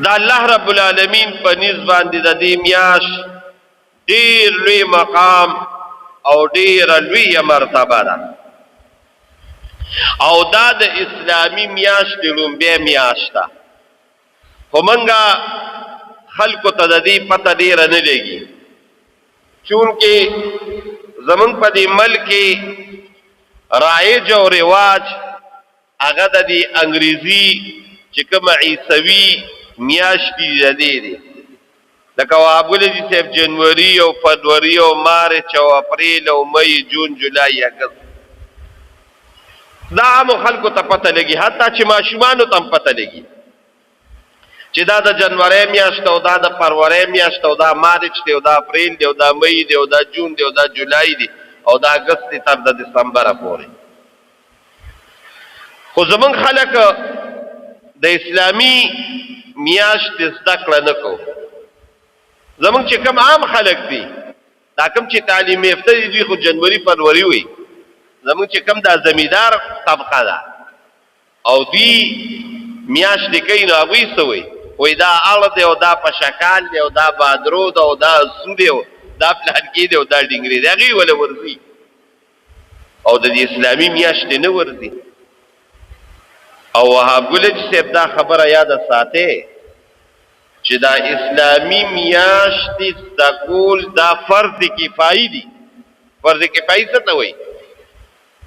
دا الله رب العالمین په نسبت باندې د دې میاش ډیر لوی مقام او ډیر لوی مرتبه ده او دا د اسلامی میاش د لومبه میاش ده خو منګه خلکو ته د دې پته ډیر نه لګي چونکه زمون په دې ملک رایج او رواج هغه د دې انګریزي چې کوم عیسوي میاشتې دي لکه وابولجی صاحب جنوري او فروری او مارچ او اپریل او مئی جون جولای اگست دا عام خلکو ته پته لګي حتی چې ماشومانو ته پته لګي چې دا د جنوري میاشت او دا د فروری میاشت او دا مارچ دی او دا اپریل دی او دا مئی دی او دا جون دی او دا جولای دی او دا اگست دی تر د دسمبر پورې خو زمون خلک د اسلامی میاشت زده کړه نه کو زمون چې کوم عام خلک دي دا کوم چې تعلیم یافته دي خو جنوري فروری وي زمون چې کوم دا زمیدار طبقه ده او دی میاشت دی کین او وی سوی وای دا اړه دی او دا پشکال دی او دا بادرو دی او دا سود دی دا پلانکی دی او دا ډنګری دی هغه ول ورزي او د اسلامي میاشت نه ورزي او وهاب ګلج صاحب دا خبره یاد ساته چې دا اسلامی میاشت استقول دا فرض کفایي دي فرض کفایي څه ته وایي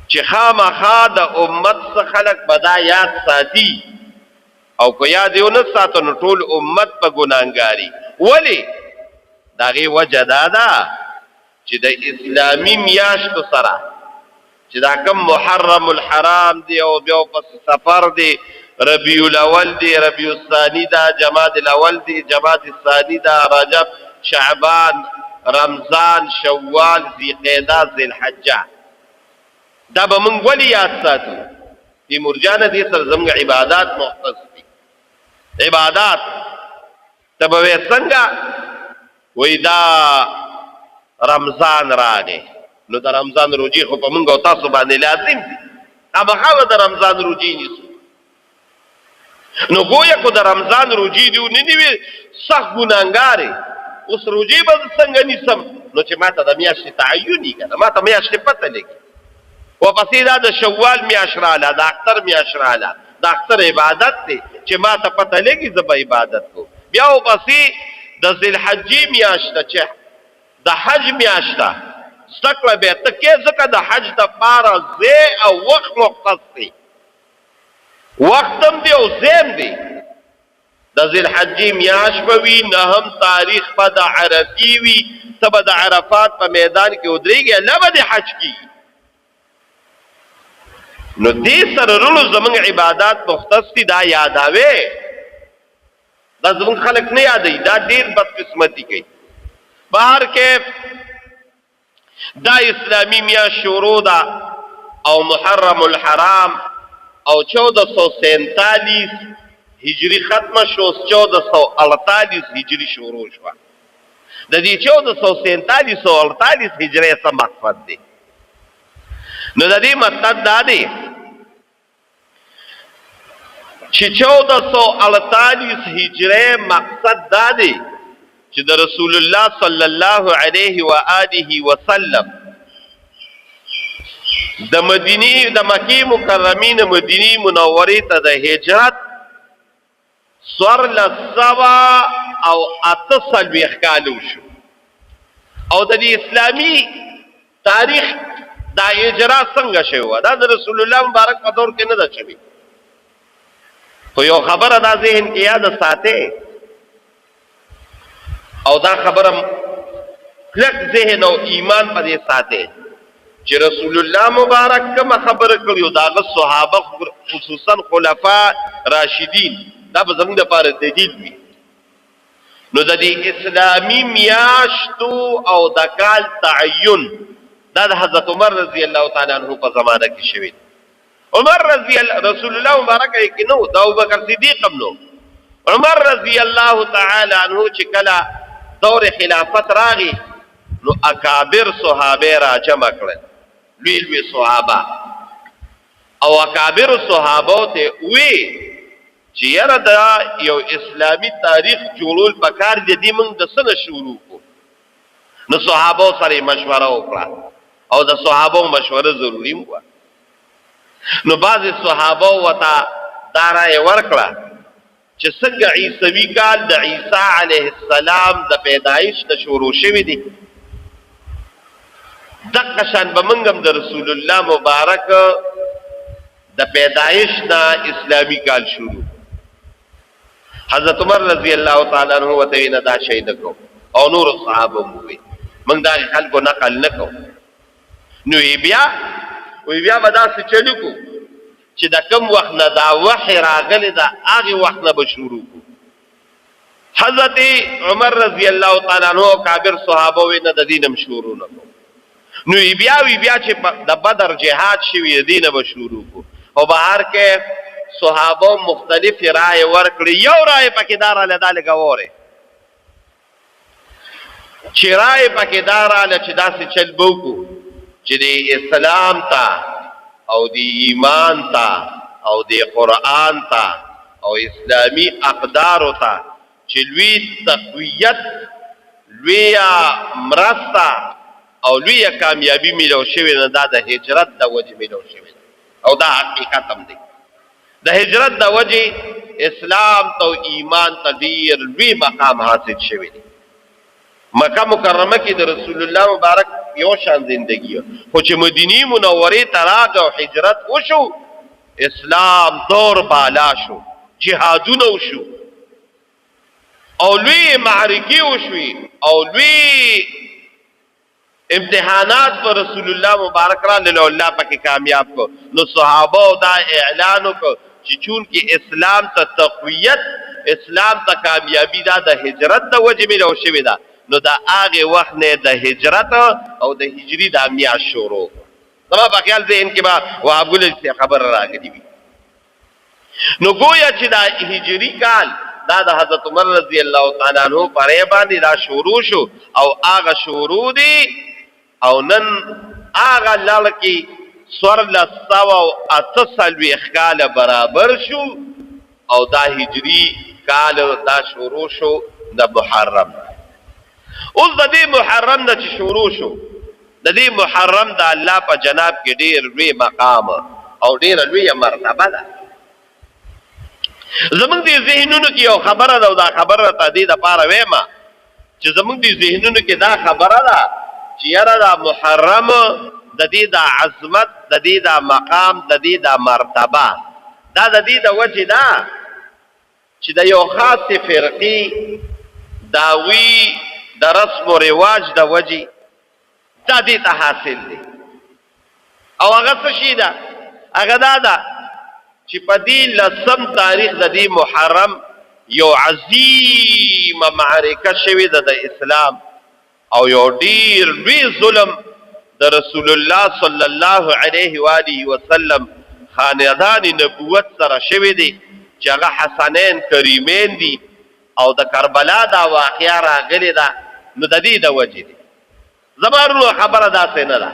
چې خامخا د امت څخه خلق بدا یاد ساتي او کو یاد یو نه ساتو نو ټول امت په ګناګاری ولی داغه وجه دا ده چې د اسلامی میاشت سره چې دا کم محرم الحرام دی او بیا په سفر دی ربیع الاول دی ربیع الثانی دا جماد الاول دی جماد الثانی دا رجب شعبان رمضان شوال ذی قعده ذی الحجه دا به مونږ ولې یاد ساتو دی مرجانه دي سره زموږ عبادت مختص دي عبادت تبه څنګه وای دا رمضان راغی نو د رمضان روزي خو په مونږ او تاسو باندې لازم دي هغه د رمضان روزي نیسو نو ګویا کو د رمضان روزي دی نه نیوي سخت ګناګارې اوس روزي به څنګه نیسم نو چې ماته د میاشتې تعیني کنه ماته میاشتې پته لګي وپسې دا د شوال میاشت رااله د اختر میاشت رااله د اختر عبادت دی چې ماته پته لګي زه به عبادت کوم بیا وپسې د ذوالحجې میاشت چې د حج میاشت ستکړه به ته کې ځکه د حج د پاره زه او وخت مختص دی وختم دی او زم دی د ذوالحجې میاشت به وي نهم تاریخ په د عرفي وي ته به د عرفات په میدان کې ودرېږي الله به د حج کېږي نو دې سره رولو زمونږ عبادت مختص دي دا یاداوي دا زمونږ خلک نه یادوي دا ډېر بدقسمتي کوي بهر کیف دا اسلامی میاشت شروع ده او محرم الحرام او 1447 هجری ختمه شو 1448 هجری شروع شو د دې 1447 او 48 هجری څه مقصد دی نو د دې مقصد دا دی چې 1448 هجری مقصد دا دی چې د رسول الله صلی الله علیه و آله وسلم د مدینه د مکی مکرمین مدینه منوره ته د هجرت سور لسوا او اتصل وکالو شو او د اسلامی تاریخ دا هجرت څنګه شوه دا د رسول الله مبارک په دور کې نه ده شوی خو یو خبره دا ذهن کې یاد ساته او دا خبره کلک ذهن او ایمان په دې ساته چې رسول الله مبارک کوم خبره کړیو داغه صحابه خصوصا خلفاء راشدین دا به زموږ لپاره دلیل وي نو د دې اسلامي میاشتو او د کال تعین دا د حضرت عمر رضی الله تعالی عنہ په زمانه کې شوی عمر رضی الله رسول الله مبارک کې نو دا ابوبکر صدیق هم نو عمر رضی الله تعالی عنہ چې کله دور خلافت راغی نو اکابر صحابه را جمع کړل لوی لوی صحابه او اکابر صحابه ته وی چې یاره دا یو اسلامی تاریخ جوړول پکار دي دې موږ د څه نه شروع کو نو صحابه سره مشوره وکړه او د صحابه مشوره ضروري و نو بعض صحابه وتا دا رائے ورکړه چې څنګه عیسوي کال د عیسی علیه السلام د پیدایش د شروع شوی دی دغه شان به موږ هم د رسول الله مبارک د پیدایش نه اسلامی کال شروع حضرت عمر رضی الله تعالی عنہ وته نه دا شهید کو او نور صحابه مو وي موږ دا خلکو نقل نکو نو بیا ودا څه چلو کو چې دا کم وخت نه دا وحی راغلی دا هغه وخت نه به شروع کو حضرت عمر رضی الله تعالی عنہ کابر صحابه و نه د دینم شروع نکو نو بیا چې د بدر جهاد شوی دینه به شروع کو او بهر کې صحابه مختلف رائے ورکړي یو رائے پکې دار له داله غوره چې رائے پکې دار له چې داسې چل بوکو چې د اسلام ته او د ایمان ته او د قرآن ته او اسلامی اقدار ته چې لوی تقویت لوی مرسته او لوی کامیابی ملو شوی نه دا د هجرت د وجه ملو شوی او دا حقیقت هم دی د هجرت د وجه اسلام تو ایمان ته ډیر لوی مقام حاصل شوی دی مکه مکرمه کې د رسول الله مبارک یو شان زندگی خو چې مدینه منوره ته راغ او هجرت وشو اسلام دور بالا شو جهادونه وشو او لوی معرکې وشوي او لوی امتحانات پر رسول الله مبارک را له الله پاک کامیاب کو نو صحابه دا اعلان کو چې چون کې اسلام ته تقویت اسلام ته کامیابی دا د هجرت د وجه ملو شوی دا نو دا هغه وخت نه د هجرت او د هجری د میاشت شروع زما په خیال ذهن کې با وابل خبر راغلی وي نو گویا چې دا هجری کال دا د حضرت عمر رضی الله تعالی عنہ پرې باندې دا شروع شو او هغه شروع دی او نن هغه لړکی سور لسو او اتصلوی اخکال برابر شو او دا هجری کال دا شروع شو د محرم اوس د دې محرم نه چې شروع شو د دې محرم د الله په جناب کې ډېر لوی مقام او ډېر لوی مرتبه ده زمونږ دې ذهنونو کې یو خبره ده او دا خبره ته دې دپاره وایم چې زمونږ دې ذهنونو کې دا خبره ده چې یاره دا محرم د دې دا عظمت د دې دا مقام د دې دا مرتبه دا د دې د وجې ده چې د یو خاصې فرقې داوی د رسم و رواج د وجې دا دې ته حاصل دی او هغه څه شي ده هغه دا ده چې په دې لسم تاریخ د دې محرم یو عظیمه معرکه شوې ده د اسلام او یو ډیر لوی ظلم د رسول الله صلی الله علیه و آله وسلم خاندان نبوت سره شوی دی چې هغه حسنین کریمین دي او د کربلا دا واقعیا راغلی ده نو د دې د وجې دی زمارو خبره داسې نه ده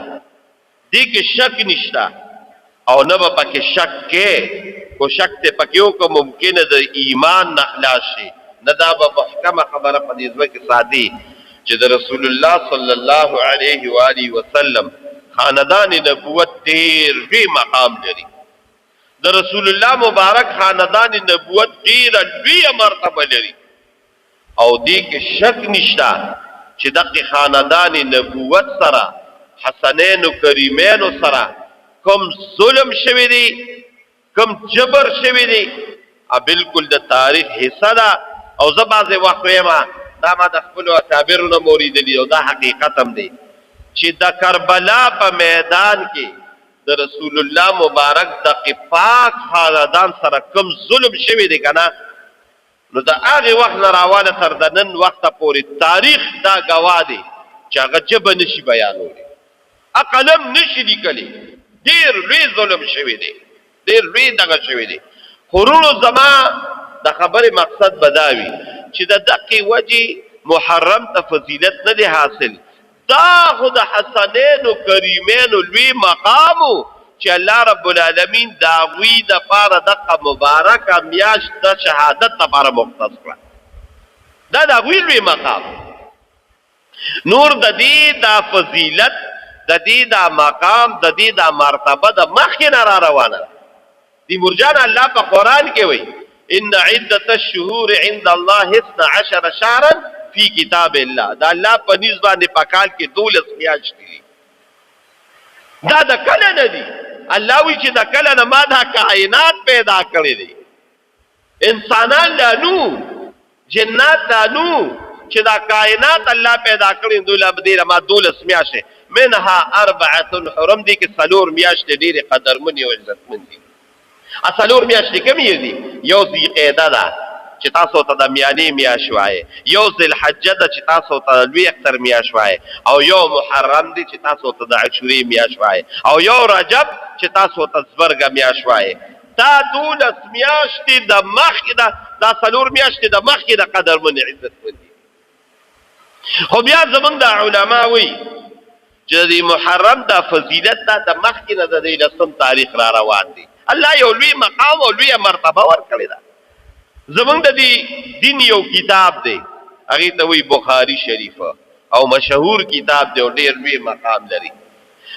دې کې شک نشته او نه به پکې شک کې کو شک ته پکې او کو ممکنه د ایمان نه خلاص شي نه دا به محکمه خبره په دې ځای کې سادي چې د رسول الله صلی الله علیه و آله وسلم خاندان نبوت ډیر لوی مقام لري د رسول الله مبارک خاندان نبوت ډیر لوی مرتبه لري او دې کې شک نشته چې دغه خاندان نبوت سره حسنین و کریمین سره کوم ظلم شوی دی کوم جبر شوی دی بالکل د تاریخ حصہ ده او زه بعضې وخت وایم دا ما د خپلو اکابرو نه موریدلي او دا حقیقت هم دی چې د کربلا په میدان کې د رسول الله مبارک د پاک خاندان سره کوم ظلم شوی دی که نه نو د هغې وخت نه راواله تر د نن وخته پورې تاریخ دا ګواه دی چې هغه ژبه نشي بیانولی قلم نشي لیکلی ډېر لوی ظلم شوی دی ډېر لوی دغه شوی دی خورونو زما د خبرې مقصد به دا وي چې د دقې وجې محرم ته فضیلت نه دی حاصل دا خو د حسنینو کریمینو لوی مقامو چې الله رب العالمین دا غوی د پاره دغه مبارکه میاشت د شهادت لپاره مختص کړه. دا د غوی لوی مقام. نور د دې دا فضیلت، د دې دا مقام، د دې دا مرتبه د مخکې نه را روانه. دی مرجان الله په قران کې وایي ان عدة الشهور عند الله 12 شهرا فی کتاب الله. دا الله په نسبت باندې په کال کې 12 میاشتې دي. دا د کله نه دي. الله وی چې د کله نه ما دا کائنات پیدا کړی دي. انسانان لا نو، جنات لا نو، چې دا کائنات الله پیدا کړی دوله بدیره ما 12 میاشتې منها 4 حرم دي کې 4 میاشتې ډېرې قدرمنې او عزتمن دي. اصلور میاشتې کومې دي؟ یو ذوالقعده ده چې تاسو ته د میانې میاشت وایي، یو ذوالحجه ده چې تاسو ته د لوی اختر میاشت وایي، او یو محرم دی چې تاسو ته د عاشورې میاشت وایي، او یو رجب چې تاسو ته زبرګه میاشت وایي. دا 12 میاشتې د مخکې ده، دا 4 میاشتې د مخکې د قدرمن عزتمن دي. خو بیا زمونږ د علما وایي چې د محرم دا فضیلت ده د مخکې نه د 10 تاریخ را روان دی. الله یو لوی مقام او لوی مرتبه ورکړی ده. زمونږ د دین یو کتاب دی، هغې ته وایي بخاري شریفه، او مشهور کتاب دی او ډېر لوی مقام لري.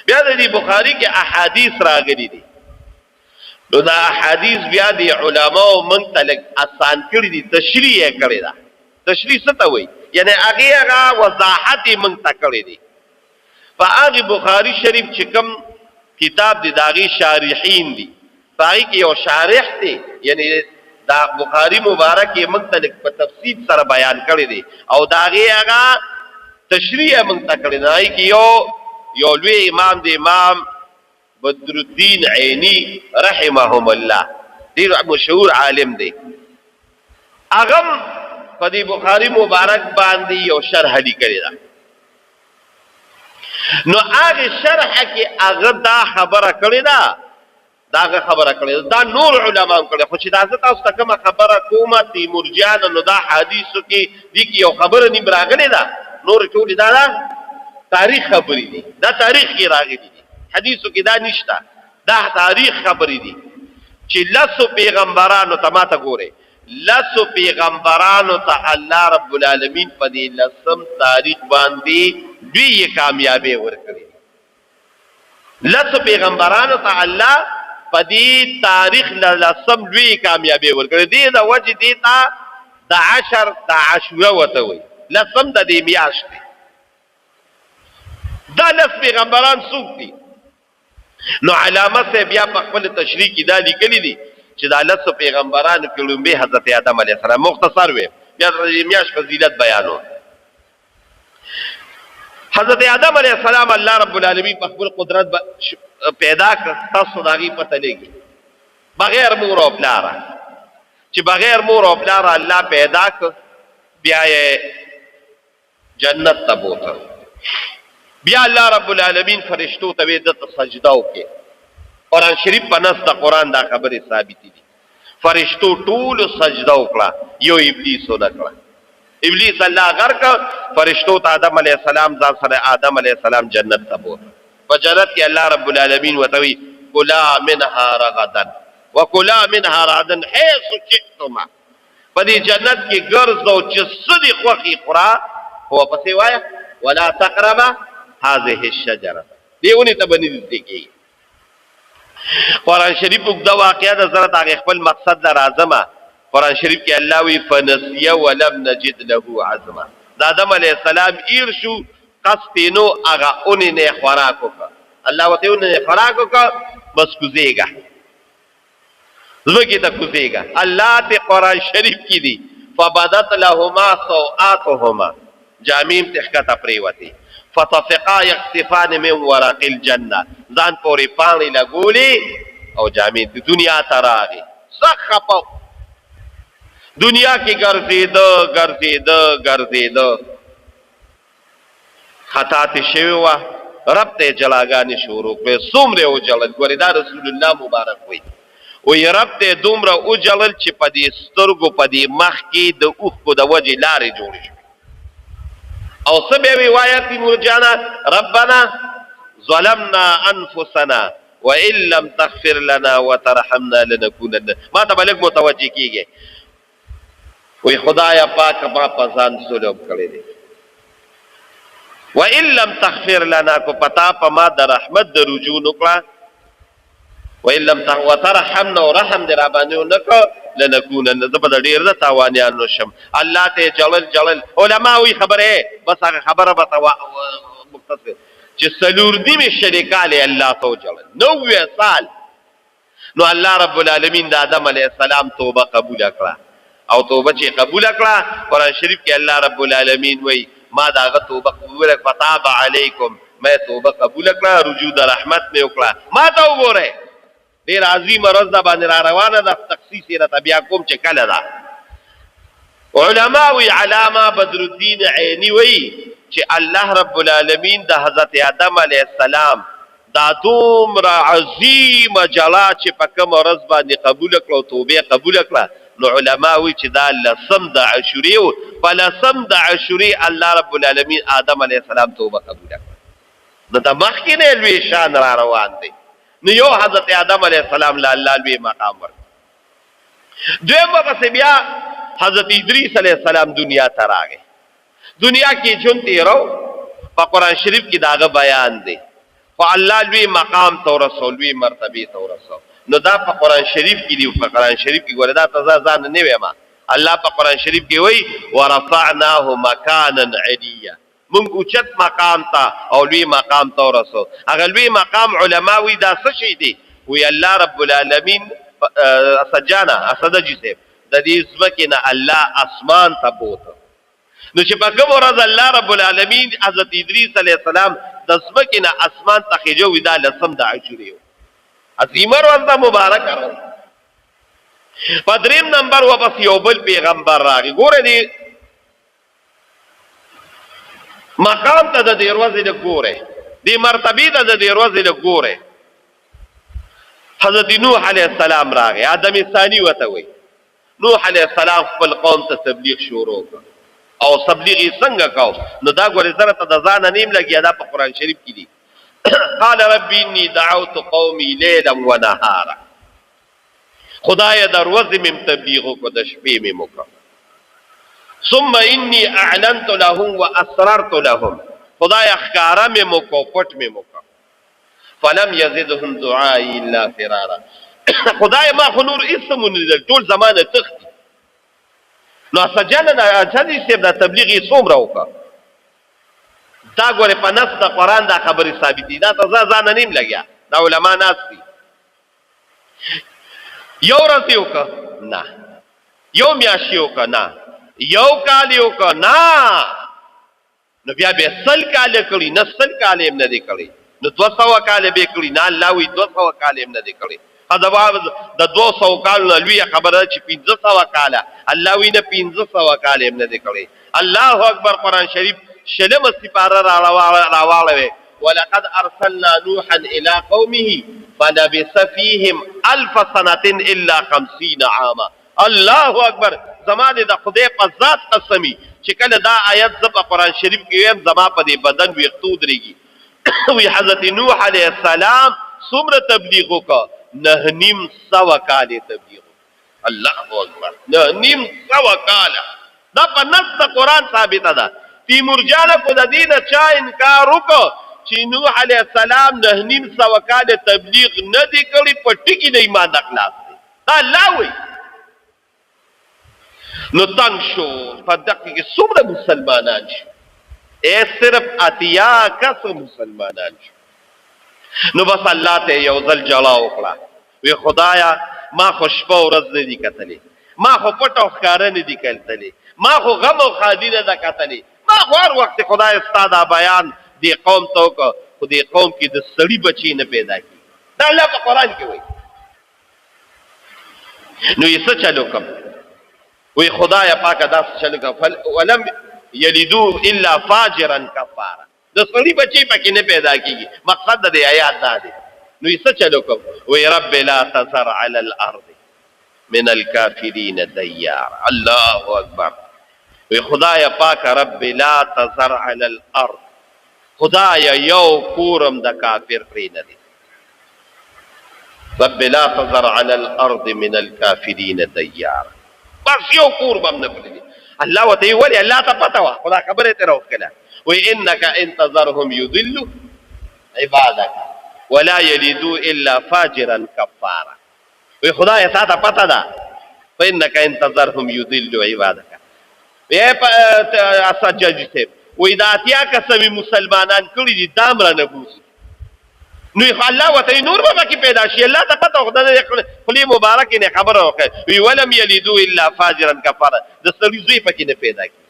بیا د دې بخاري کې احادیث راغلي دي. نو دا احادیث بیا د علماو موږ ته لږ اسان کړي دي، تشریح یې کړې ده. تشریح څه ته وایي؟ یعنې هغه وضاحت یې موږ ته کړی دی. په هغې بخاري شریف چې کوم کتاب دی د هغې شارحین دي، په هغې کې یو شارح دی، یعنې دا بخاری مبارک یې موږ ته لږ په تفصیل سره بیان کړی دی او د هغې هغه تشریح یې موږ ته کړې ده. هغې کې یو لوی امام دی، امام بدرالدین عیني رحمهم الله، ډېر مشهور عالم دی. هغه هم په دې بخاري مبارک باندې یو شرح لیکلې ده. نو هغې شرحه کې هغه دا خبره کړې ده، دا خبره کړې دا نور علما هم کړې. خو چې دا زه تاسو ته کومه خبره کومه تیمورجان نو دا حدیثو کې دې کې یو خبره نیم راغلې ده، نور ټولې دا تاریخ خبرې دي، دا تاریخ کې راغلي دي، حدیثو کې دا نشته، دا تاریخ خبرې دي. چې 10 پیغمبرانو ته ماته ګورئ، 10 پیغمبرانو ته الله رب العالمین په دې 10 تاریخ باندې دوی کامیابی ورکړي. 10 پیغمبرانو ته الله په دې تاریخ له 10 لوی کامیابی ورکړي. دې د وجې دې ته د 10 د عاشوره وته وایي، 10 د دې میاشت دی. دا 10 پیغمبران څوک دي؟ نو علامه صاحب بیا په خپل تشریح کې دا لیکلي دي چې دا 10 پیغمبرانو کې لومبی حضرت آدم علیه السلام. مختصر وي بیا د دې میاشت فضیلت بیانو. حضرت آدم علیه السلام الله رب العالمین په خپل قدرت پیدا کړ. تاسو د هغې پته لګي بغیر مور او پلاره، چې بغیر مور او پلاره الله پیدا کړ، بیا یې جنت ته بوتل. بیا الله رب العالمین فرشتو ته وی دته سجده وکړي. قرآن شریف په نص د قرآن دا خبرې ثابتې دي. فرشتو ټولو سجده وکړه، یو ابلیس ونه کړه. ابلیس الله غر کړ. فرشتو ته آدم علیه السلام ځان سره آدم علیه السلام جنت ته بوتل. په جنت کې الله رب العالمین ورته وی کلا منها رغدا وکلا منها رغدا حیث شئتما. په دې جنت کې ګرځو چې څه دې خوښي خوره، خو پسې وایه ولا تقربا هذه الشجره، دې ونې ته به نه نږدې کېږي. قرآن شریف اوږده واقعه ده، زه راته خپل مقصد له راځمه. قرآن شریف کې الله وی فنسیه ولم نجد له عزما. د آدم علیه السلام ایر شو، قصد نو هغه اونې نه خوراک وکړه. الله ورته اونې نه خوراک وکړه، بس کوزېږه، ځمکې ته کوزېږه. الله ته قرآن شریف کې دي فبدت لهما سوآتهما، جامې ته ښکته پرېوتې. فطفقا یخصفان من ورق الجنه، ځان پورې پاڼې لګولې او جامې د دنیا ته راغې. سخت خپه دنیا کې ګرځېده خطا ته شوې وه، رب ته جلاګانې شروع کړې. څومره وجلل، ګورې دا رسول الله مبارک وایي رب ته دومره وجلل چې په دې سترګو په دې مخ کې د اوښکو د وجې لارې جوړې شوې. او څه به وایي تیمور جانا ربنا ظلمنا انفسنا وان لم تغفر لنا وترحمنا لنكونن. ما ته بلک متوجه کیږي. وی خدایا پاک ما پسان ظلم کړی دی. وان لم تغفر لنا کو پتا پما د رحمت د رجوع نکړه، وان لم وترحمنا ورحم در باندې نکړه لنكونن زبد ډیر د تاوانیان نشم. الله ته جلل علماء وی خبره بس هغه خبره به مختصر چې سلور دې شریکاله الله تو جلل 90 سال. نو الله رب العالمین د آدم علیه السلام توبه قبول کړه، او توبه چې قبول کړه قرآن شریف کې الله رب العالمین وی ما داغه توبه قبول کړه، فتاب علیکم، مې توبه قبول کړه، رجوع د رحمت مې وکړه. ما ته وګوره ډیر عظیم مرز ده باندې را روانه ده، تخصیص یې راته بیا کوم چې کله ده. علماء وی علامه بدر الدین عینی وی چې الله رب العالمین د حضرت آدم علیه السلام دا دومره عظیمه جلا چې په کوم ورځ باندې قبول کړه او توبه قبول کړه، نو علماء وی چې دا لسم د عاشورې و، په لسم د عاشورې الله رب العالمین آدم علیه السلام توبه قبول کړه. نو د مخکې نه لوی شان را روان دی. نو یو حضرت آدم علیہ السلام لا الله لوی مقام ورکړ. دویم پس بیا حضرت ادریس علیہ السلام دنیا ته راغی. دنیا کې ژوند تیرو، په قرآن شریف کې داغه بیان دی، خو الله لوی مقام ته ورسول، لوی مرتبه ته ورسول. نو دا په قرآن شریف کې دی. په قرآن شریف کې ګوره دا تازه ځان نه ویم. الله په قرآن شریف کې وایي ورفعناه مکانا علیا، مونږ اوچت مقام ته او لوی مقام ته ورسو. هغه لوی مقام علما وی دا څه شی دی؟ وی الله رب العالمین سجانا اسدجی صاحب د دې ځمکې نه الله اسمان ته بوته. نو چې په کوم ورځ الله رب العالمین حضرت ادریس علیه السلام د ځمکې نه اسمان ته خېجو، وی دا لسم د عاشورې عظیمه ورځ ده، مبارکه ورځ. په دریم نمبر واپس یو بل پیغمبر راغی. ګوره دی مقام ته د دې ورځې له ګوره، دې مرتبې ته د دې ورځې له ګوره. حضرت نوح علیه السلام راغی، آدم ثانی وته وی. نوح علیه السلام خپل قوم ته تبلیغ شروع کړ، او تبلیغ یې څنګه کو؟ نو دا ګورې زره ته د ځانه نیم لګیا، دا په قرآن شریف کې دي. قال ربي اني دعوت قومي ليلا ونهارا، خدای د ورځې مې تبلیغ وکړ، د شپې مې وکړ. ثم اني اعلنت لهم واسررت لهم، خدای اخکارا مې موکو، پټ مې موکو. فلم يزدهم دعائي الا فرارا، خدای ما خو نور اسمون ټول زمانه تختی. نو سجنه اجازي سیب د تبلیغ یې څومره وکړه. دا ګوره په نص د قرآن دا خبرې ثابتې، دا ته ځان نیم لګیا، دا علما ناس دي. یو ورځ یې وکړه نه، یو میاشت یې وکړه نه، یو کال یې وکړه نه، نو بیا به سل کاله کړي، نه سل کاله یې نه دی کړی، نو 200 کاله به کړي، نه الله وی 200 کاله یې نه دی کړی. د 200 کالو لوی خبره چې 1500 کاله، الله وی نه 1500 کاله یې نه دی کړی. الله اکبر. قرآن شریف شلم سپاره راواړوي. ولقد ارسلنا نوحا الى قومه فلبث فيهم 1000 سنه الا 50 عاما. الله اکبر. زما د خدای په ذات قسمی چې کله دا آیت ز په قرآن شریف کې ویم، زما په دې بدن ویختو درېږي. وی حضرت نوح علیه السلام څومره تبلیغ وکړه؟ 900 کاله تبلیغ. الله اکبر. 900 کاله. دا په نص د قرآن ثابته ده. تیمور جان کو د دې نه چا انکار وکړ چې نوح علیه السلام 900 کاله تبلیغ نه دی کړی، په ټکی د ایمان اخلاص دی. دا الله وی. نو تنگ شو په دقیقه کې څومره مسلمانان شو؟ صرف 80 کس مسلمانان شو. نو بس الله ته یو ځل جلا وکړه، وی خدایا ما خو شپه ورځ نه دي کتلې، ما خو پټ او ښکاره نه دي کتلې، ما خو غم او ښادي نه ده کتلې، ما خو هر وخت خدای ستا دا بیان دې قوم ته وکړه، خو دې قوم کې د سړي بچي نه پیدا کېږي. دا الله په قرآن کې وایي. نو یې څه چل وکړم؟ وی خدای پاکه داسې چل وکړه ولم یلدو الا فاجرا کفارا، د سړي بچي پکې نه پیدا کېږي. مقصد د دې آیات دا دی. نو یې څه چل وکړم؟ وی رب لا تذر علی الارض من الكافرین دیارا. الله اکبر. وی خدای پاک رب لا تذر علی الارض، خدای یو کورم د کافر پرې نه دی. رب لا تذر على الارض من الكافرين ديار. بس یو کور بم نه پرېږدي. الله ورته ویلي الله ته پته وه، خو دا خبره ترې راوښکله. وایي انک ان تذرهم یضلوا عبادک ولا یلدوا الا فاجرا کفارا. وایي خدایه تا ته پته ده، فانک ان تذرهم یضلوا عبادک. اسد جاجي صاحب وایي دا اتیا قسمې مسلمانان کړي دي دا هم رانه بوځي. نو الله ورته نور به پکې پیدا شي. الله ته پته وه د خولې مبارکې نه خبره وکړه. وایي ولم یلدوا الا فاجرا کفارا، د سړي زوی پکې نه پیدا کړي.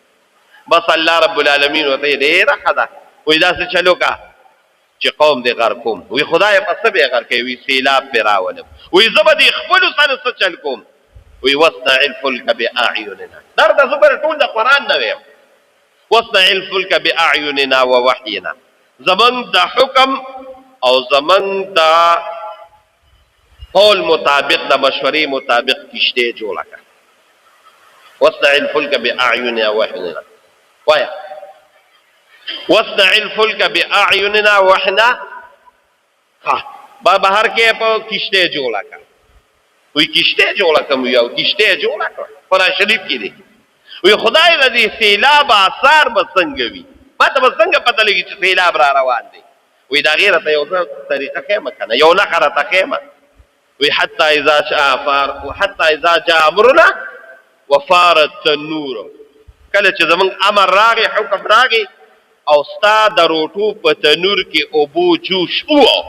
بس الله رب العالمین ورته ډېره ښه ده. وایي داسې چلو کا چې قوم دې غر کوم. وایي خدایه په څه به یې غر کوي؟ وایي سیلاب پرې راولم. وایي زه به دې خپلو سره څه چل کوم؟ وایي واصنع الفلک باعیننا. درته زه به ټول د قرآن نه ویم. واصنع الفلک باعیننا ووحینا. زمونږ د حکم او زمونږ د قول مطابق د مشورې مطابق کشتې جوړه کړه. واصنع الفلک باعیننا ووحینا. وایا واصنع الفلک باعیننا وحنا. با بهر کې په کشته جوړه کړه. وی کشته جوړه کوم یو کشته جوړه کړه. قرآن شریف کې دی. وی خدای دې سیلاب آثار به څنګه وي؟ ماته به څنګه پته لګي چې سیلاب را روان دی؟ وی دا غیره ته یو طریقه خیمه کنه یو نقره ته خیمه. وی حتی اذا جاء امرنا وفارت التنور. کله چې زمونږ امر راغی حکم راغی او ستا د روټو په تنور کې اوبو جوش وو،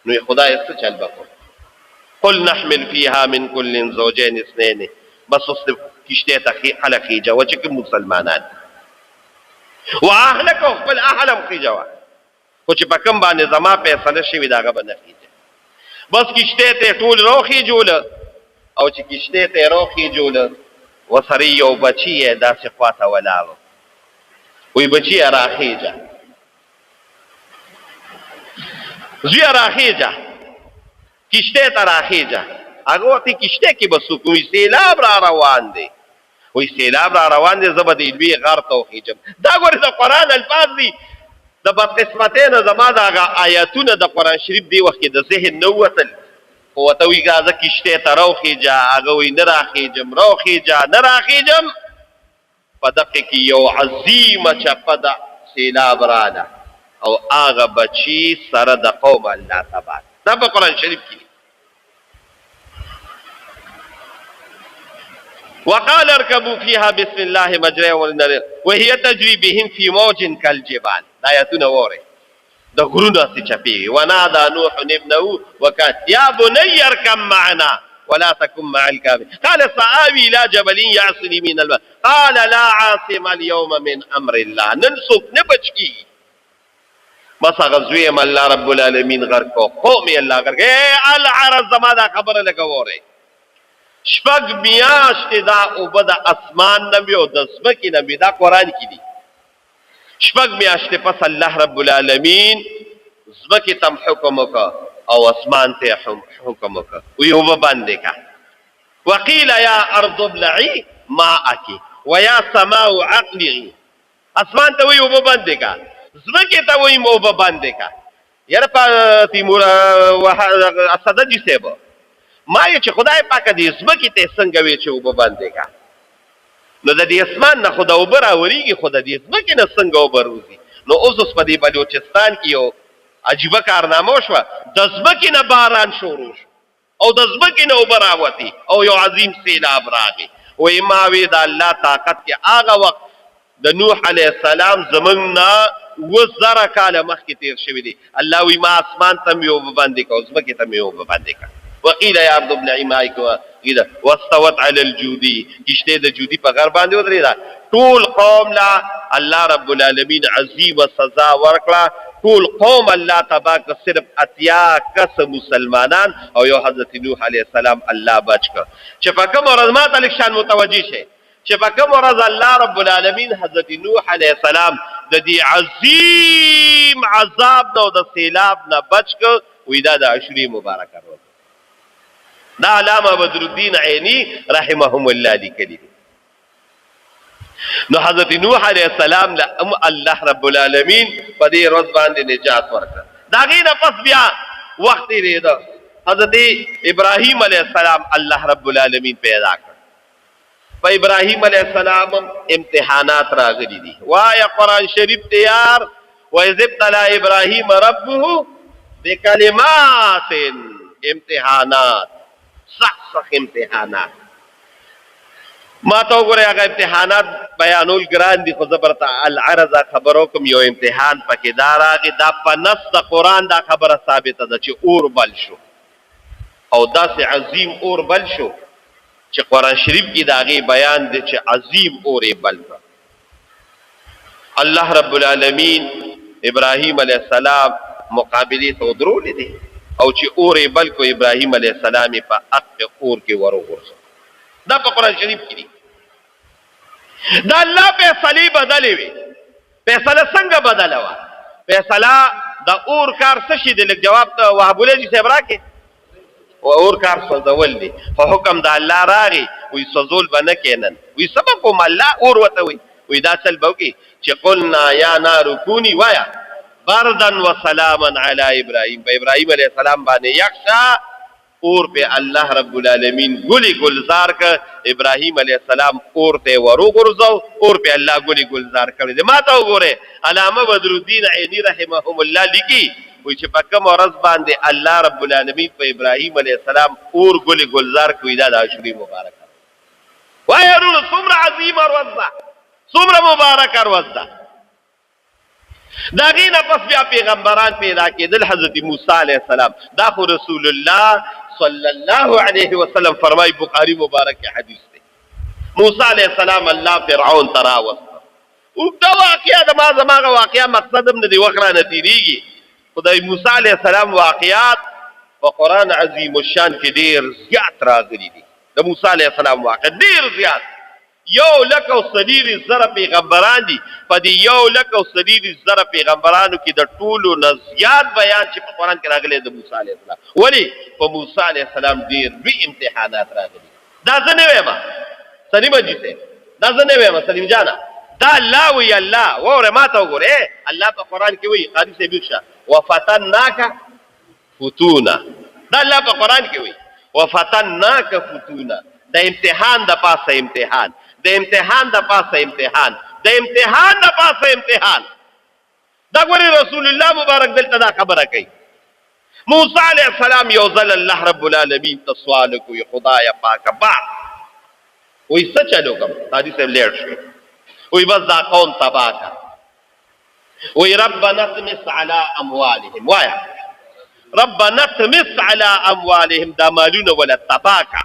نو خدای څه چل وکړ؟ قل نحمل فيها من كل زوجين اثنين. بس اوس کشته ته خلک خېجوه چې کوم مسلمانان واهلک خپل اهلم خېجوه، خو چې په کوم باندې زما فیصله شوي د هغه به نه خېجه. بس کشته ته ټول راخېجوله او چې کشته ته راخېجوله وسره یو بچی یې داسې خواته ولاړو. وی بچی یې راخېجه، زوی یې راخېجه، کشته ته راخېجه. هغه ورته کشته کې به څوک وي؟ سیلاب را روان دی. وی سیلاب را روان دی، زه به د لوی غر ته وخېجم. دا ګورې د قرآن الفاظ دي. د بدقسمتۍ نه زما د هغه آیاتونه د قرآن شریف دی وخت کې د ذهن نه وتل. خو ورته وایي که زه کشتۍ ته راوخېجه، هغه وایي نه راخېجم، راوخېجه نه راخېجم. په دقه کې یو عظیمه چپه د سیلاب راله او هغه بچي سره د قوم الله تبار. دا په قرآن شریف کې وقال اركبوا فيها بسم الله مجريها ومرساها وهي تجري بهم في موج كالجبال. دا آیاتونه وورئ د غرونو هسې چپېږي. ونادى نوح ابنه وكان يا بني اركب معنا ولا تكن مع الكافرين قال سآوي إلى جبل يعصمني من الماء قال لا عاصم اليوم من أمر الله. نن څوک نه بچ کېږي. بس هغه زوی یم الله رب العالمین غرق کړو، قوم یې الله غرق کړو. العرض زما دا خبره لکه وورئ، شپږ میاشتې دا اوبه د اسمان نه وي او د ځمکې نه وي. دا قرآن کې دي. شپږ میاشتې پس الله رب العالمین ځمکې ته حکم وکړه او اسمان ته حکم وکړه. وی اوبه بندې کړه. وقیل یا ارض ابلعي ماءک ویا سماء عقلعي. اسمان ته وی اوبه بندې کړه، ځمکې ته وی اوبه بندې کړه. یاره په تیمور اسدجي صاحب ما یې چې خدای پاکه دې ځمکې ته څنګه وی چې اوبه بندې کړه؟ نو د دې اسمان نه خو د اوبه راورېږي، خو د دې ځمکې نه څنګه اوبه روځي؟ نو اوس په دې بلوچستان کې یو عجیبه کارنامه وشوه. د ځمکې نه باران شروع شو او د ځمکې نه اوبه راوتې او یو عظیم سیلاب راغی. وایي ما وی د الله طاقت کې هغه وخت د نوح علیه السلام زمونږ نه 2000 کاله مخکې تېر شوي دي. الله وی ما اسمان ته مې اوبه بندې کړه او ځمکې ته مې اوبه بندې کړه. وقیل یا ارض ابلعي ماءک واستوت علی الجودي. کشتۍ د جودي په غر باندې ودرېده. ټول قوم لا الله رب العالمین عظیمه سزا ورکړه. ټول قوم الله تبارک صرف اتیا کس مسلمانان او یو حضرت نوح علیه السلام الله بچ کړ. چې په کوم ورځ ماته لږ شان متوجه شئ چې په کوم ورځ الله رب العالمین حضرت نوح علیه السلام د دې عظیم عذاب نه او د سیلاب نه بچ کړ. وی دا د عشرې مبارکه ورځ. دا علامه بدر الدین عینی رحمهم الله لیکلي دي. نو حضرت نوح علیه السلام له الله رب العالمین په دې ورځ باندې نجات ورکړ. د هغې نه پس بیا وخت تېرېده حضرت ابراہیم علیہ السلام اللہ رب العالمین پیدا کر. په ابراہیم علیہ السلام امتحانات راغلی دي. وایا قرآن شریف تیار وَإِذِ ابْتَلَىٰ إِبْرَاهِيمَ رَبُّهُ بِكَلِمَاتٍ امتحانات سخت امتحانات. ما ته وګورئ هغه امتحانات بیانول ګران دي خو زه برته العرض خبرو کوم. یو امتحان پکې دا راغی دا په نص د قرآن دا خبره ثابته ده چې اور بل شو او داسې عظیم اور بل شو چې قرآن شریف کې د هغې بیان دی چې عظیم اور یې بل کړ. الله رب العالمین ابراهیم علیه السلام مقابلې ته ودرولې دي او چې اور یې بل کو ابراهیم علیه السلام یې په حق اور کې وروغورځو. دا په قرآن شریف کې دي. دا الله فیصلې بدلې وي. فیصله څنګه بدله وه؟ فیصله د اور کار څه شي دی؟ لږ جواب ته وهابالجي صاحب راکړي. اور کار سوځول دي خو حکم د الله راغی وی سوځول به نه کېنن. وی څه به کوم الله اور ورته وی وی دا چل به وکړي چې قلنا یا نار کوني وایا بردا وسلاما علی ابراهیم. په ابراهیم علیه السلام باندې یخشه اور په الله رب العالمین ګلی ګلزار ک. ابراهیم علیه السلام اور ته وروغورځو اور په الله ګلی ګلزار کړی دی. ما ته وګوره علامه بدر الدین عینی رحمهم الله لیکي وی چې په کوم ورځ باندې الله رب العالمین په ابراهیم علیه السلام اور ګلی ګلزار کوي دا د عاشورې مبارکه. وایي ورونو څومره عظیمه ورځ ده څومره مبارکه ورځ ده. د هغې نه پس بیا پیغمبران پیدا کېدل. حضرت موسی علیه السلام دا خو رسول الله صلی الله علیه وسلم فرمای بخاری مبارک حدیث دی. موسی علیه السلام الله فرعون ته راوسته. اوږده واقعه ده. ما زما هغه واقعه مقصد هم نه دی وخت رانه تېرېږي. خدای موسی علیه السلام واقعات په قرآن عظیم الشان کې ډېر زیات راغلي دي. د موسی علیه السلام واقع ډېر زیات. 1,000,000 پیغمبران دي. په دې 1,000,000 پیغمبرانو کې د ټولو نه زیات بیان چې په قرآن کې راغلی د موسی علیه السلام. ولې په موسی علیه السلام ډېر لوی امتحانات راغلي. دا زه نه وایم سلیم حاجي صاحب دا زه نه وایم سلیم جانه دا الله وی. الله واوره ما ته وګوره الله په قرآن کې وی قاضي صاحب شه وفتناک فتونا. دا الله په قرآن کې وی وفتناک فتونا. د امتحان د پاسه امتحان د امتحان د پاسه امتحان د امتحان د پاسه امتحان. دا ګوري رسول الله مبارک دلته دا خبره کوي. موسی علیه السلام یو ځل الله رب العالمین ته سوال کوي خدای پاکه با وی څه چلو کوم قاضي صاحب لیټ شو وی بس دا قوم تباه کړه. وی ربنا اطمس علی اموالهم وایا ربنا اطمس علی اموالهم دا مالونه ولا تباه کړه.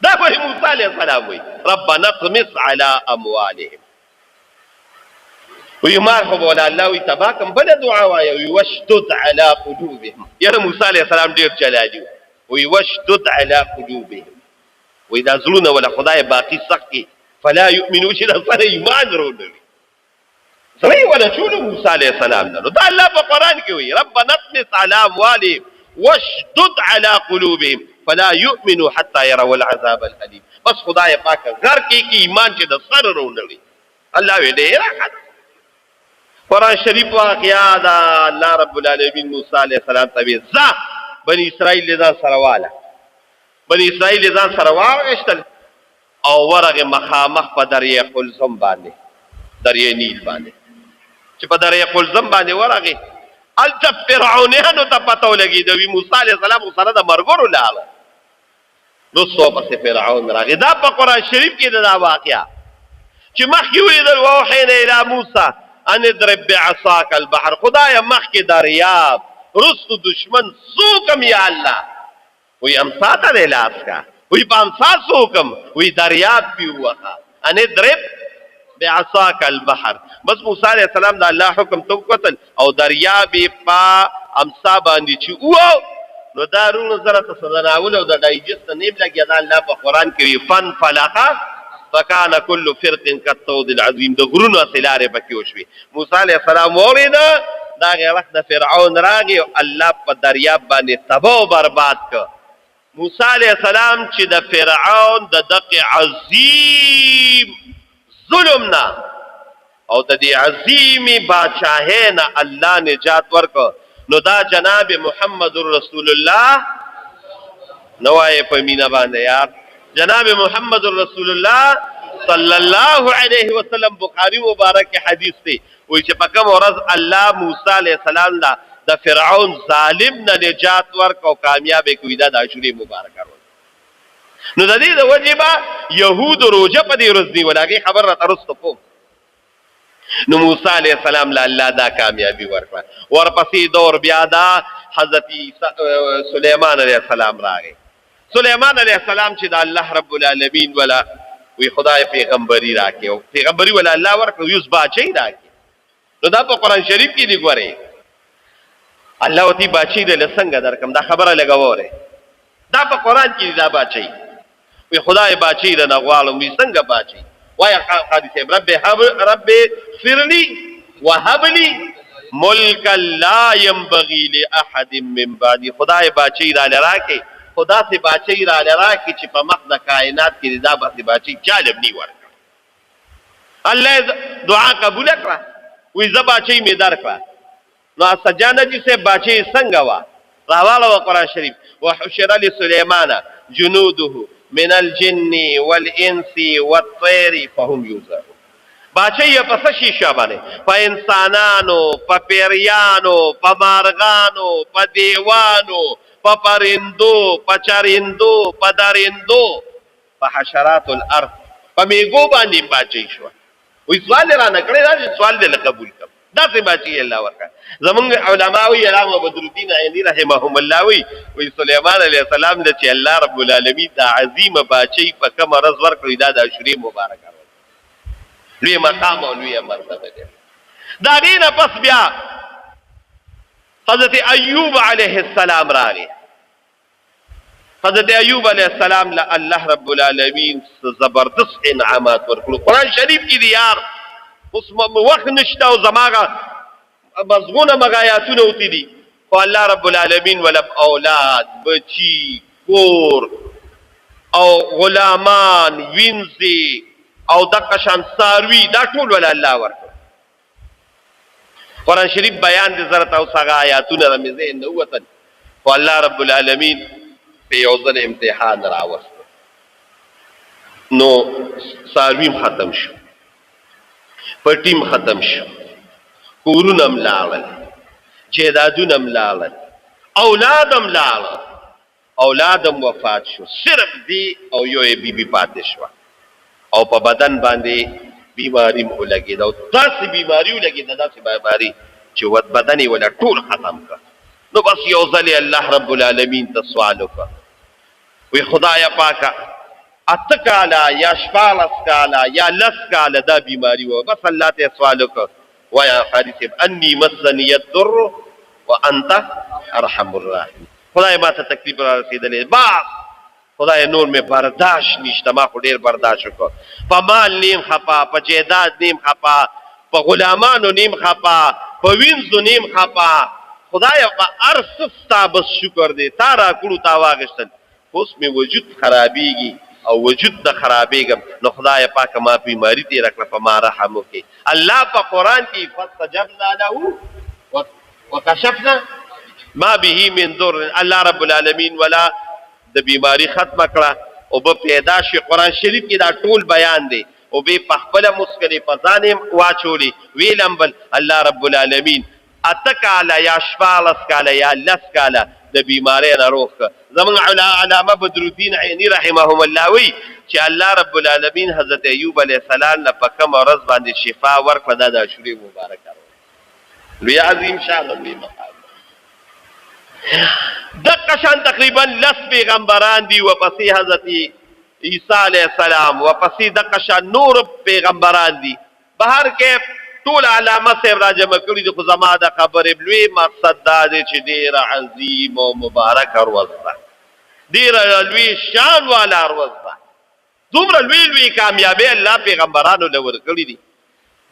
دا وی موسی علیه السلام وی ربنا اطمس علی اموالهم. وی ما خو ولا الله وی تباه کم بل دعا وایا وی واشدد علی قلوبهم. یا موسی علیه السلام ډیر چلاجو وی واشدد علی قلوبهم. وی دا زړونه ولا خدای باقی سخت کی فلا یؤمنون چې دا سره ایمان وروړي. سره ولا شنو موسی علیه السلام نو دا الله په قرآن کې وی ربنا اطمس علی اموالهم واشدد علی قلوبهم فلا يؤمنوا حتى يروا العذاب الالم. بس خدای پاک غر کې ایمان چې د سر وروړي. الله وی ډیر راحت. قرآن شریف واقعا دا الله رب العالمین موسی علیه السلام ته وی ځه بني اسرائیل ځان سره واله. بني اسرائیل ځان سره واغشتل او ورغه مخامخ په دریای قلزم باندې دریای نیل باندې چې په دریای قلزم باندې ورغه الته فرعونانو ته پته ولګي د موسی علیه السلام سره د مرګورو لاله نو څو پسې فرعون راغی. دا په قرآن شریف کې دا واقعا چې مخکې ولیدل ووحینا الی موسی ان اضرب بعصاک البحر. خدای مخکې دریاب رستو دشمن سوکم یا الله وی امسا ته دی لاس کا وی په امسا سوکم وی دریاب پیوخه ان اضرب بعصاک البحر. بس موسی علیه السلام د الله حکم تو قتل او دریاب په امسا باندې چې او نو دارونو سره تصدناول او د ډایجست نیم لګیا دا الله په قرآن کې وی فن فلقه فکان کل فرق کالطود العظیم. د غرونو سلاره پکې وشوي. موسی علیه السلام وریده دا هغه وخت د فرعون راغی او الله په دریاب باندې تباہ او برباد کړ. موسی علیه السلام چې د فرعون د دغه عظیم ظلم نه او د دې عظیمي بادشاهۍ نه الله نجات ورکړ نو دا جناب محمد رسول الله نوای په مینا باندې یار جناب محمد رسول الله صلی الله علیه وسلم بخاری مبارک حدیث دی وی چې په کوم ورځ الله موسی علیہ السلام دا د فرعون ظالم نه نجات ورک او کامیاب کوي دا د عاشورې مبارک ورځ نو د دې د وجبه يهود روزه په دې ورځ دی ولګي خبر را ترسته کو نو موسی علیہ السلام له الله دا کامیابی ورکړه ورپسې دور بیا دا حضرت سلیمان علیہ السلام راغی سلیمان علیہ السلام چې د الله رب العالمین ولا وی خدای پیغمبري راکیو پیغمبري ولا الله ورکړو یوس باچی راکې نو دا په قران شریف کې دی ګورئ الله وتی باچی له څنګه درکم دا خبره لګوره دا په قران کې دا باچی وی خدای باچی له نغوالو می څنګه باچی وای حدیث رب اغفر لي وهب لي ملکا لا ينبغي لاحد من بعدي خدای باچی را لراکې خدا سے باچی را لراکې چې په مخ د کائنات کې دا به باچی جالب نی ورکړه الله دعا قبول کړه وی ز باچی می درکړه نو سجانه جی سے باچی څنګه وا راواله قرآن شریف وحشر لسليمان جنوده من الجن والانس والطير فهم يوزعون باچی پس شیشه باندې په انسانانو په پیریانو په مارغانو په دیوانو په پرندو په چرندو په درندو په حشرات الارض په میګو باندې باچی شو وی سوال را نه کړی دا سوال دې قبول کړ دا څه باچی الله ورکړه زمونږ علماء وی علامه بدر الدین عینی رحمهم الله وی سليمان علیہ السلام د چې الله رب العالمین دا عظیم باچی په کوم ورځ ورکړی دا د عاشورې مبارکه لوی مقام او لوی مرتبه ده دا دینه پس بیا حضرت ایوب علیہ السلام راغی حضرت ایوب علیہ السلام له الله رب العالمین زبردست انعامات ورکړو قرآن شریف کې دی یار اوس وخت نشته او زماغه مضمونه مغایاتونه وتی دي خو الله رب العالمین ولب اولاد بچی کور او غلامان وینځي او دغه شان ساروی دا ټول ول الله ورکړ قرآن شریف بیان دي زرت او څنګه آیاتونه رمزه نه وطن خو الله رب العالمین په یو ځل امتحان راوست نو سارویم ختم شو پټیم ختم شو کورونم لاړل جیدادونم لاړل اولادم لاړل اولادم وفات شو صرف دی او یو بیبي پاتې شو او په بدن باندې بیماری مو لګیدا او داسې بیماری ولګیدا داسې بیماری چې ود بدن ولا ټول ختم کړ نو بس یو ځل الله رب العالمین ته سوال وکړ وی خدایا پاکه اتکالا یا شپالس کالا یا لس کالا دا بیماری و بس اللہ تے سوالو کو ویا حدیث انی مسنی الضر وانت ارحم الراحمین خدای ما ته تکلیف را رسیدلې بس خدای نور میں برداشت نشته ما خو ډیر برداشت وکړ په مال نیم خپا په جیداد نیم خپا په غلامانو نیم خپا په وینځو نیم خپا خدای په ارسستا بس شکر دې تارا کړو تا واغشتل اوس می وجود خرابېږي او وجود د خرابېږم نو خدای پاک ما بیماری دې راکړه په ما رحم وکړي الله په قرآن کې فاستجبنا له وکشفنا ما به من ضر الله رب العالمین ولا د بیماری ختم کړه او به پیدا شي قرآن شریف کې دا ټول بیان دی او به په خپل مسکلې په ځان واچولي ویلم بل الله رب العالمین اتکاله یا شپالس کاله یا لس کاله د بیماری نه روغ زمون علامه بدر الدین عینی رحمهم الله وی چې الله رب العالمین حضرت ایوب علیہ السلام په کوم ورځ باندې شفا ورکړه د عاشورې مبارکه لوی عظیم شان لوی مقام دغه شان تقریبا لس پیغمبران دي او پسې حضرت عیسی علیہ السلام او پسې دغه شان نور پیغمبران دي بهر کې ټول علامه صاحب راجمه کړي د خو زما د خبرې لوی مقصد دا دی چې ډېر عظیم او مبارک ورځ ده ډېر لوی شان والا ورځ ده دومره لوی کامیابی الله پیغمبرانو له ورکړي دي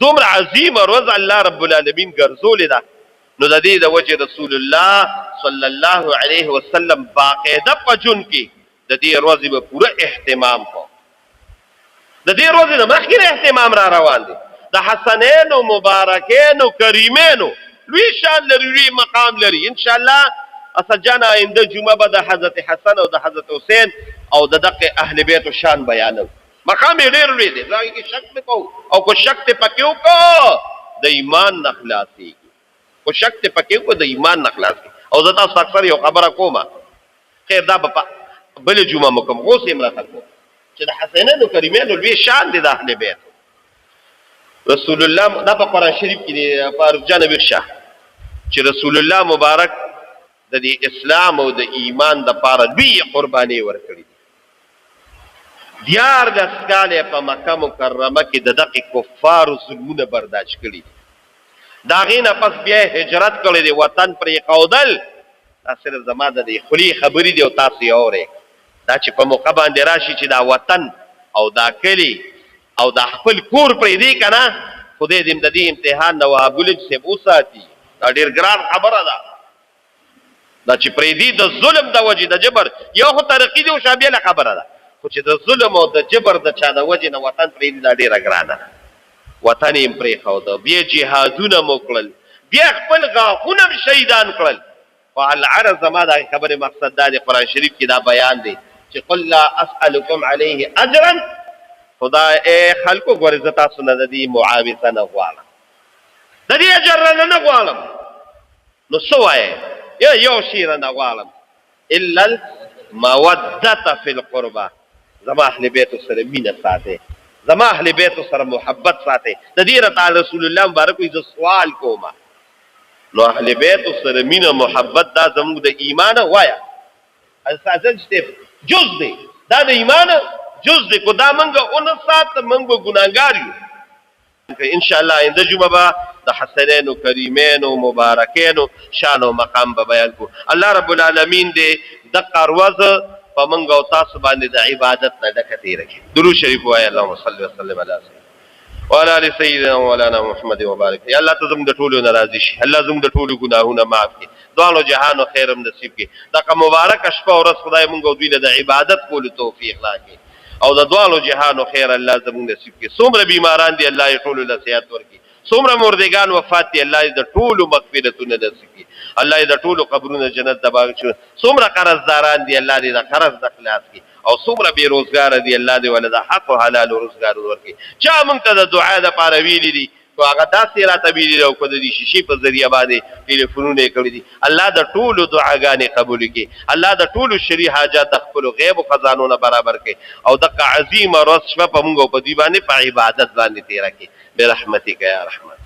دومره عظیم ورځ الله رب العالمین ګرځولې ده نو د دې د وجه رسول الله صلی الله علیه وسلم باقاعده په جون کې د دې ورځې به پوره اهتمام کو د دې ورځې د مخکې اهتمام را روان دي د حسنین و مبارکین و کریمین لوی شان لري لوی مقام لري ان شاء الله اسجانا عند جمعه به د حضرت حسن او د حضرت حسین او د دغه اهل بیت شان بیانو مقام ډیر لوی دی ځکه کې شک وکاو او کو شک ته پکيو کو د ایمان نخلاصي کو شک ته پکيو کو د ایمان نخلاصي او زه تاسو اکثر یو خبره کومه خیر دا په بل جمعه مکم غوسه امر خلکو چې د حسینانو کریمانو لوی شان دي د اهل بیت رسول الله دا په قران شریف کې دی فاروق جان بخشا چې رسول الله مبارک د دې اسلام او د ایمان د پاره لوی قرباني ورکړي دیار د سکاله په مکه مکرمه کې د دقیق کفار ظلمونه برداشت کړي دا غینه پس بیا هجرت کړي دی وطن پر قودل صرف زما د خلی خبرې دی او تاسو یې اورئ دا چې په موقع باندې راشي چې دا وطن او دا کلی او دا خپل کور پرې دی کنه خدای دې د دې امتحان نو ابوالج سه وساتي دا ډیر ګران خبره ده دا چې پرې دی د ظلم د وجې د جبر یو خو ترقی دی او شابهله خبره ده خو چې د ظلم او د جبر د چا د وجې نه وطن پرې دی دا ډیره ګرانه وطن یې پرې خو ده بیا جهادونه موکړل بیا خپل غاښونه شهیدان کړل والعرض ما دا خبره مقصد دا دی قرآن شریف کې دا بیان دی چې قل لا اسألكم عليه اجرا خدا اے خلقو ګورې زه تاسو نه د دې معاوضه نه غواړم د دې اجر نه غواړم نو څه وایې یو شی نه غواړم الا المودة في القربى زما اهل بیت سره مینه ساتي زما اهل بیت سره محبت ساتي د دې تعالی رسول الله مبارک ز سوال کوما نو اهل بیت سره مینه محبت دا زموږ د ایمان وایا اساساً چې جز دی دا د ایمان جز دی کو دا منګه اون سات منګه ګناګار یو ان شاء الله اند جمعه د حسنین او کریمین او مبارکین او شان او مقام به بیان کو الله رب العالمین دې د قروز په منګه او تاسو باندې د عبادت نه ډکته راکړي درود شریف وای اللهم صل وسلم علی سیدنا وعلى ال سيدنا مولانا محمد وبارك يا الله تزم د ټولو ناراضي شي الله زم د ټولو ګناهونه معاف کړي دوالو جهان او خیرم نصیب کړي دا مبارک شپه او ورځ خدای مونږ او دوی له عبادت کولو توفیق راکړي او د دوالو جهان او خیر الله زموږ نصیب کړي څومره بیماران دي الله یې ټولو له صحت ورکړي څومره مردگان وفات دي الله یې د ټولو مغفرتونه نصیب کړي الله یې د ټولو قبرونو جنت د باغ شي څومره قرضداران دي الله دې د قرض د خلاص کړي او څومره بے روزګار دي الله دې ولدا حق او حلال روزګار ورکړي چا مونږ ته د دعا د پاره ویلي دي کو هغه داسې راته ویلي او کو د دې شیشې په ذریعہ باندې ټلیفونونه کړی دي الله د ټولو دعاګانې قبول کړي الله د ټولو شری حاجات د خپل غیب او خزانو نه برابر کړي او د عظیم ورځ شپه په مونږ په دی باندې په عبادت باندې تیر کړي برحمتک یا رحمان